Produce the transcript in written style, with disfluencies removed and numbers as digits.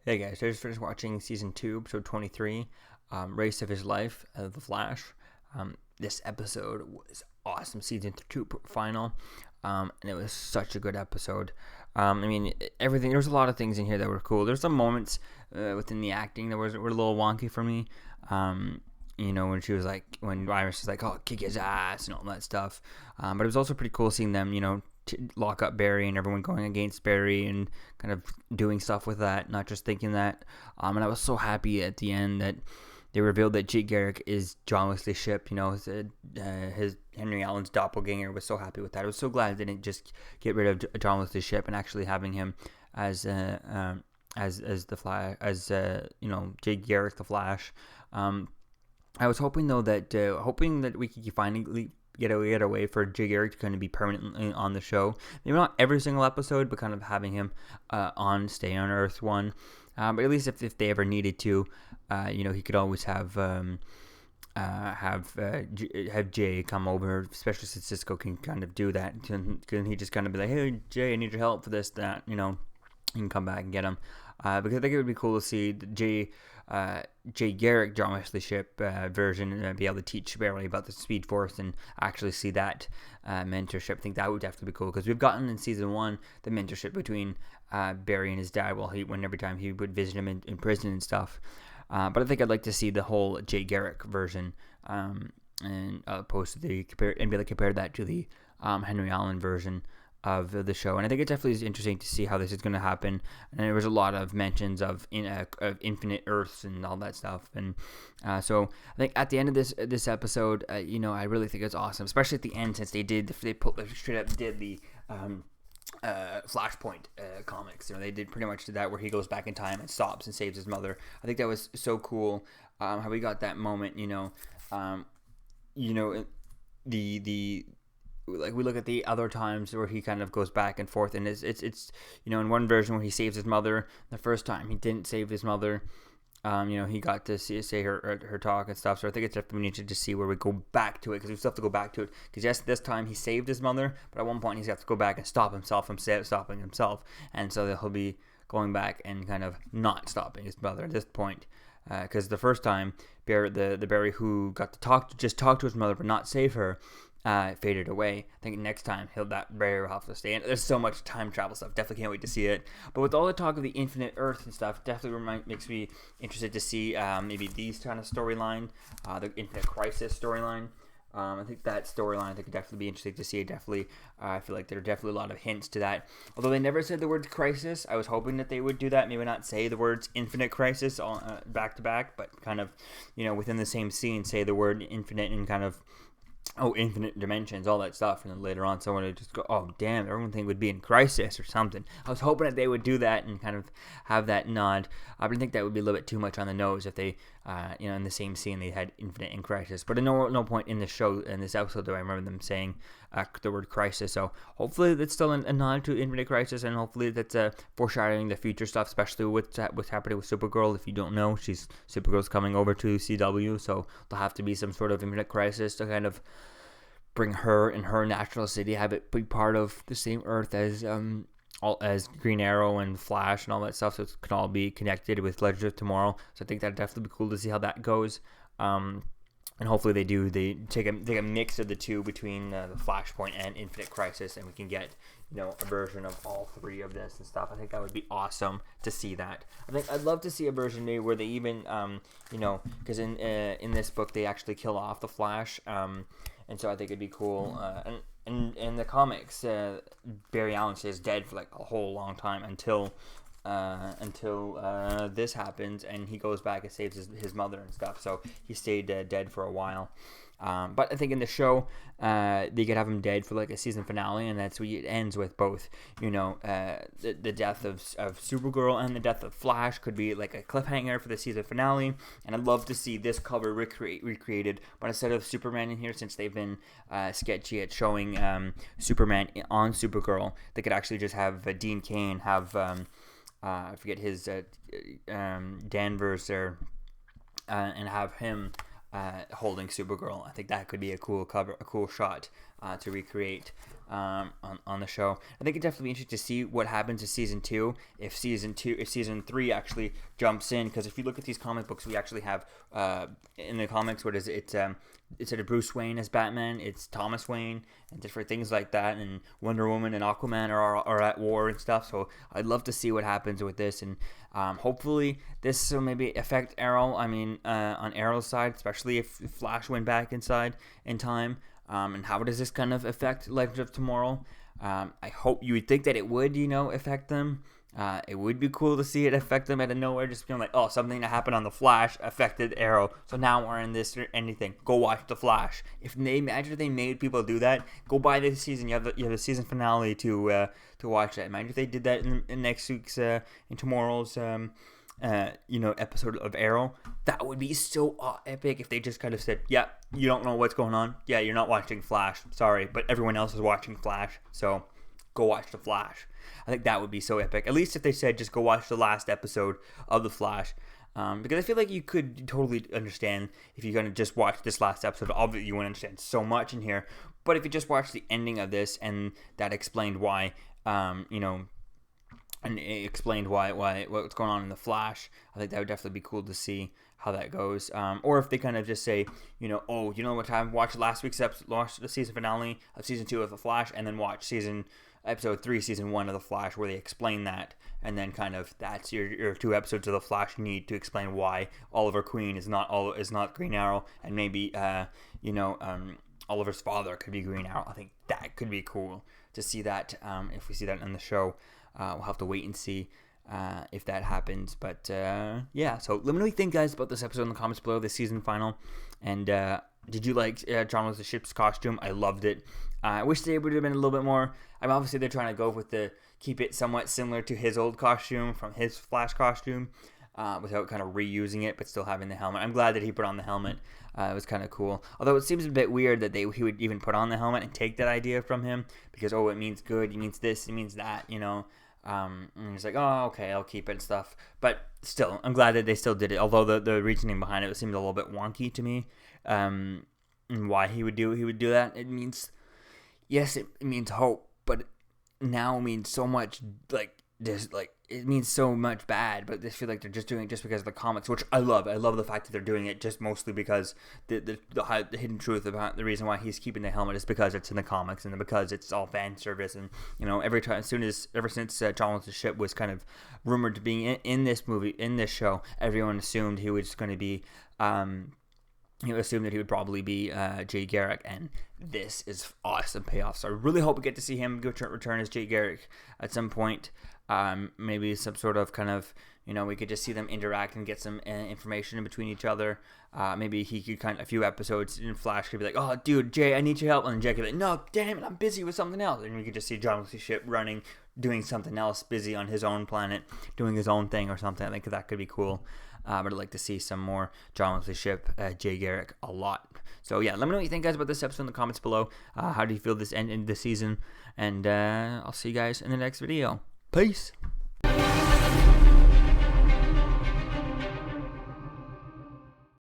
Hey guys, I just finished watching season 2, episode 23, Race of His Life, The Flash. This episode was awesome, season 2 final, and it was such a good episode. Everything, there was a lot of things in here that were cool. There's some moments within the acting that were a little wonky for me. When she was like, when Iris was like, oh, kick his ass and all that stuff. But it was also pretty cool seeing them, lock up Barry and everyone going against Barry and kind of doing stuff with that, not just thinking that. And I was so happy at the end that they revealed that Jake Garrick is John Wesley's ship. His Henry Allen's doppelganger. Was so happy with that. I was so glad they didn't just get rid of John Wesley's ship and actually having him as the Flash, Jake Garrick the Flash. I was hoping though that we could finally get away for Jay Garrick to kind of be permanently on the show. Maybe not every single episode, but kind of having him stay on Earth 1. But at least if they ever needed to, he could always have Jay come over, especially since Cisco can kind of do that. Can he just kind of be like, hey Jay, I need your help for this, that, you can come back and get him. Because I think it would be cool to see the Jay Garrick John Wesley ship version be able to teach Barry about the Speed Force and actually see that mentorship. I think that would definitely be cool because we've gotten in season 1 the mentorship between Barry and his dad every time he would visit him in prison and stuff. But I think I'd like to see the whole Jay Garrick version and opposed to and be able to compare that to the Henry Allen version of the show. And I think it definitely is interesting to see how this is going to happen. And there was a lot of mentions of infinite Earths and all that stuff. And so I think at the end of this episode, I really think it's awesome, especially at the end, since they straight up did the Flashpoint comics. They did pretty much that where he goes back in time and stops and saves his mother. I think that was so cool. How we got that moment. Like we look at the other times where he kind of goes back and forth, and it's in one version where he saves his mother. The first time he didn't save his mother. He got to say her talk and stuff. So I think it's definitely we need to just see where we go back to it, because we still have to go back to it. Because yes, this time he saved his mother, but at one point he's got to go back and stop himself from stopping himself, and so he'll be going back and kind of not stopping his mother at this point. Because the first time, the Barry who got to talk to his mother but not save her, faded away. I think next time that Barry will have to stay in. There's so much time travel stuff. Definitely can't wait to see it. But with all the talk of the infinite Earth and stuff, definitely makes me interested to see maybe these kind of storyline, the Infinite Crisis storyline. I think that storyline could definitely be interesting to see. I feel like there are definitely a lot of hints to that. Although they never said the word crisis, I was hoping that they would do that. Maybe not say the words infinite crisis back to back, but kind of, within the same scene, say the word infinite and kind of, infinite dimensions, all that stuff, and then later on someone would just go, oh damn, everything would be in crisis or something. I was hoping that they would do that and kind of have that nod. I think that would be a little bit too much on the nose if they, in the same scene they had infinite and crisis. But at no point in the show, in this episode, do I remember them saying the word crisis. So hopefully that's still a nod to infinite crisis, and hopefully that's foreshadowing the future stuff, especially what's happening with Supergirl. If you don't know, Supergirl's coming over to CW, so there'll have to be some sort of infinite crisis to kind of bring her in her natural city, have it be part of the same Earth as Green Arrow and Flash and all that stuff, so it can all be connected with Legends of Tomorrow. So I think that'd definitely be cool to see how that goes. And hopefully they take a mix of the two between the Flashpoint and Infinite Crisis, and we can get a version of all three of this and stuff. I think that would be awesome to see that. I think I'd love to see a version maybe where they even because in this book they actually kill off the Flash, and so I think it'd be cool. And in the comics, Barry Allen stays dead for like a whole long time until this happens, and he goes back and saves his mother and stuff. So he stayed dead for a while. But I think in the show, they could have him dead for like a season finale, and that's what it ends with. Both, the death of Supergirl and the death of Flash could be like a cliffhanger for the season finale. And I'd love to see this cover recreated, but instead of Superman in here, since they've been sketchy at showing Superman on Supergirl, they could actually just have Dean Cain have I forget his Danvers there, and have him holding Supergirl. I think that could be a cool cover, a cool shot to recreate on on the show. I think it'd definitely be interesting to see what happens in season 2, if season 3 actually jumps in, because if you look at these comic books, we actually have in the comics, what is it? Instead of Bruce Wayne as Batman, it's Thomas Wayne and different things like that, and Wonder Woman and Aquaman are at war and stuff. So I'd love to see what happens with this, and hopefully this will maybe affect Arrow. I mean, on Arrow's side, especially if Flash went back inside in time. And how does this kind of affect Legends of Tomorrow? I hope you would think that it would, affect them. It would be cool to see it affect them out of nowhere, just being like, oh, something that happened on The Flash affected Arrow, so now we're in this or anything. Go watch The Flash. Imagine if they made people do that. Go buy this season. You have the season finale to watch that. Imagine if they did that in next week's, in tomorrow's, episode of Arrow. That would be so epic if they just kind of said, yeah, you don't know what's going on. Yeah, you're not watching Flash. Sorry, but everyone else is watching Flash, so go watch The Flash. I think that would be so epic. At least if they said just go watch the last episode of The Flash. Because I feel like you could totally understand if you're going to just watch this last episode. Obviously, you wouldn't understand so much in here. But if you just watch the ending of this and that explained why, and it explained why what's going on in The Flash, I think that would definitely be cool to see how that goes. Or if they kind of just say, what time? Watch last week's episode, watch the season finale of season 2 of The Flash, and then watch episode 3, season 1 of The Flash, where they explain that, and then kind of that's your 2 episodes of The Flash you need to explain why Oliver Queen is not Green Arrow, and maybe Oliver's father could be Green Arrow. I think that could be cool to see that. If we see that in the show, we'll have to wait and see if that happens. But yeah, so let me know what you think, guys, about this episode in the comments below, the season final. And did you like John the Ship's costume? I loved it. I wish they would have been a little bit more. I mean, obviously they're trying to go with keep it somewhat similar to his old costume from his Flash costume, without kind of reusing it, but still having the helmet. I'm glad that he put on the helmet. It was kind of cool. Although it seems a bit weird that he would even put on the helmet and take that idea from him, because it means good, it means this, it means that, and he's like, oh, okay, I'll keep it and stuff. But still, I'm glad that they still did it. Although the reasoning behind it seemed a little bit wonky to me, and why he would do that. It means, yes, it means hope, but now means so much it means so much bad, but they feel like they're just doing it just because of the comics, which I love. I love the fact that they're doing it just mostly because the hidden truth about the reason why he's keeping the helmet is because it's in the comics and because it's all fan service. And ever since John with the Ship was kind of rumored to be in this movie, in this show, everyone assumed he was going to be assumed that he would probably be Jay Garrick, and this is awesome payoff. So I really hope we get to see him return as Jay Garrick at some point. Maybe some sort of kind of, we could just see them interact and get some information in between each other. Maybe he could a few episodes in Flash could be like, oh, dude, Jay, I need your help. And Jay could be like, no, damn it, I'm busy with something else. And we could just see John with the Ship running, doing something else, busy on his own planet, doing his own thing or something. I think that could be cool. But I'd like to see some more John with the Ship, Jay Garrick, a lot. So yeah, let me know what you think, guys, about this episode in the comments below. How do you feel this end in the season? And I'll see you guys in the next video. Peace.